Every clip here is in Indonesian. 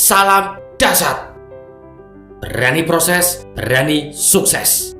salam dahsyat. Berani proses, berani sukses.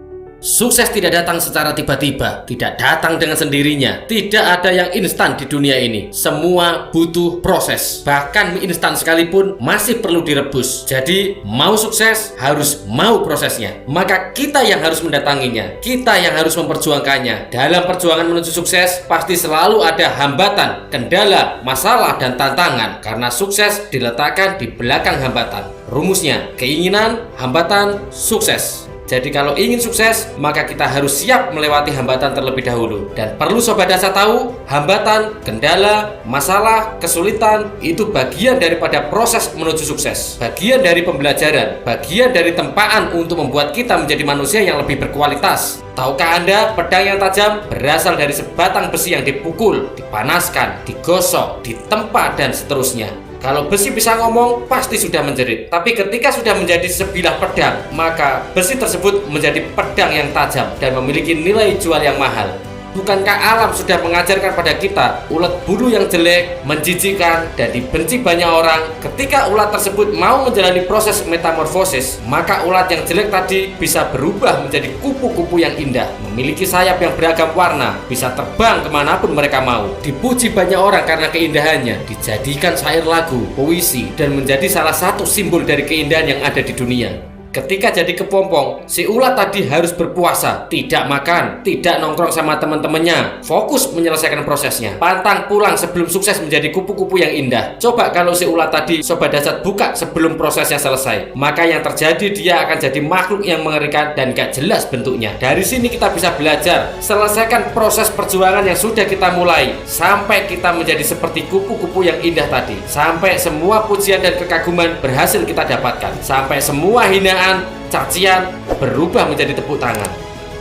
Sukses tidak datang secara tiba-tiba, tidak datang dengan sendirinya. Tidak ada yang instan di dunia ini. Semua butuh proses. Bahkan mie instan sekalipun masih perlu direbus. Jadi, mau sukses harus mau prosesnya. Maka kita yang harus mendatanginya. Kita yang harus memperjuangkannya. Dalam perjuangan menuju sukses, pasti selalu ada hambatan, kendala, masalah, dan tantangan. Karena sukses diletakkan di belakang hambatan. Rumusnya, keinginan, hambatan, sukses. Jadi kalau ingin sukses, maka kita harus siap melewati hambatan terlebih dahulu. Dan perlu Sobat Dahsyat tahu, hambatan, kendala, masalah, kesulitan itu bagian daripada proses menuju sukses. Bagian dari pembelajaran, bagian dari tempaan untuk membuat kita menjadi manusia yang lebih berkualitas. Tahukah Anda, pedang yang tajam berasal dari sebatang besi yang dipukul, dipanaskan, digosok, ditempa, dan seterusnya. Kalau besi bisa ngomong, pasti sudah menjerit. Tapi ketika sudah menjadi sebilah pedang, maka besi tersebut menjadi pedang yang tajam dan memiliki nilai jual yang mahal. Bukankah alam sudah mengajarkan pada kita, ulat bulu yang jelek, menjijikkan, dan dibenci banyak orang? Ketika ulat tersebut mau menjalani proses metamorfosis, maka ulat yang jelek tadi bisa berubah menjadi kupu-kupu yang indah, memiliki sayap yang beragam warna, bisa terbang kemanapun mereka mau. Dipuji banyak orang karena keindahannya, dijadikan syair lagu, puisi, dan menjadi salah satu simbol dari keindahan yang ada di dunia. Ketika jadi kepompong, si ulat tadi harus berpuasa, tidak makan, tidak nongkrong sama teman-temannya, fokus menyelesaikan prosesnya, pantang pulang sebelum sukses menjadi kupu-kupu yang indah. Coba kalau si ulat tadi Sobat Dahsyat buka sebelum prosesnya selesai, maka yang terjadi dia akan jadi makhluk yang mengerikan dan gak jelas bentuknya. Dari sini kita bisa belajar, selesaikan proses perjuangan yang sudah kita mulai, sampai kita menjadi seperti kupu-kupu yang indah tadi, sampai semua pujian dan kekaguman berhasil kita dapatkan, sampai semua hinaan, cacian berubah menjadi tepuk tangan.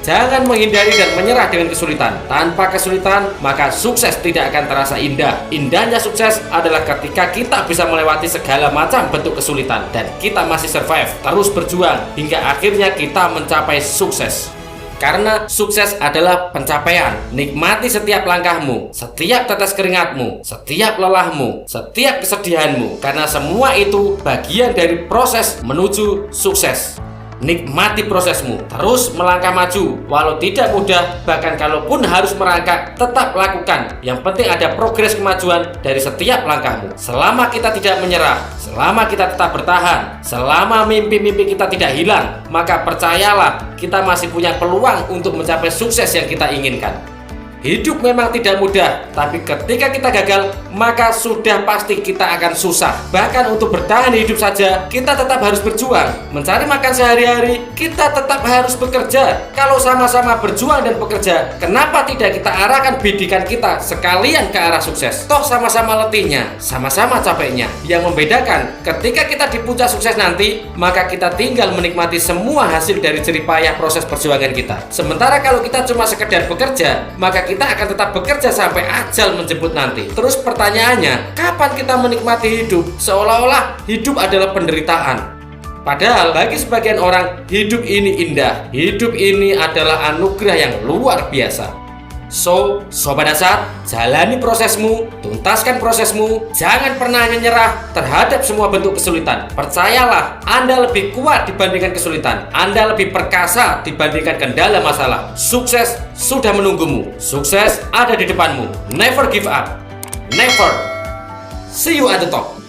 Jangan menghindari dan menyerah dengan kesulitan. Tanpa kesulitan, maka sukses tidak akan terasa indah. Indahnya sukses adalah ketika kita bisa melewati segala macam bentuk kesulitan dan kita masih survive, terus berjuang hingga akhirnya kita mencapai sukses. Karena sukses adalah pencapaian. Nikmati setiap langkahmu, setiap tetes keringatmu, setiap lelahmu, setiap kesedihanmu. Karena semua itu bagian dari proses menuju sukses. Nikmati prosesmu, terus melangkah maju. Walau tidak mudah, bahkan kalaupun harus merangkak, tetap lakukan. Yang penting ada progres kemajuan dari setiap langkahmu. Selama kita tidak menyerah, selama kita tetap bertahan, selama mimpi-mimpi kita tidak hilang, maka percayalah, kita masih punya peluang untuk mencapai sukses yang kita inginkan. Hidup memang tidak mudah, tapi ketika kita gagal, maka sudah pasti kita akan susah. Bahkan untuk bertahan hidup saja, kita tetap harus berjuang. Mencari makan sehari-hari, kita tetap harus bekerja. Kalau sama-sama berjuang dan bekerja, kenapa tidak kita arahkan bidikan kita sekalian ke arah sukses? Toh sama-sama letihnya, sama-sama capeknya. Yang membedakan, ketika kita di puncak sukses nanti, maka kita tinggal menikmati semua hasil dari jerih payah proses perjuangan kita. Sementara kalau kita cuma sekedar bekerja, maka kita akan tetap bekerja sampai ajal menjemput nanti. Terus pertanyaannya, kapan kita menikmati hidup? Seolah-olah hidup adalah penderitaan. Padahal bagi sebagian orang, hidup ini indah. Hidup ini adalah anugerah yang luar biasa. So, Sobat Dahsyat, jalani prosesmu, tuntaskan prosesmu, jangan pernah menyerah terhadap semua bentuk kesulitan. Percayalah, Anda lebih kuat dibandingkan kesulitan. Anda lebih perkasa dibandingkan kendala masalah. Sukses sudah menunggumu. Sukses ada di depanmu. Never give up. Never. See you at the top.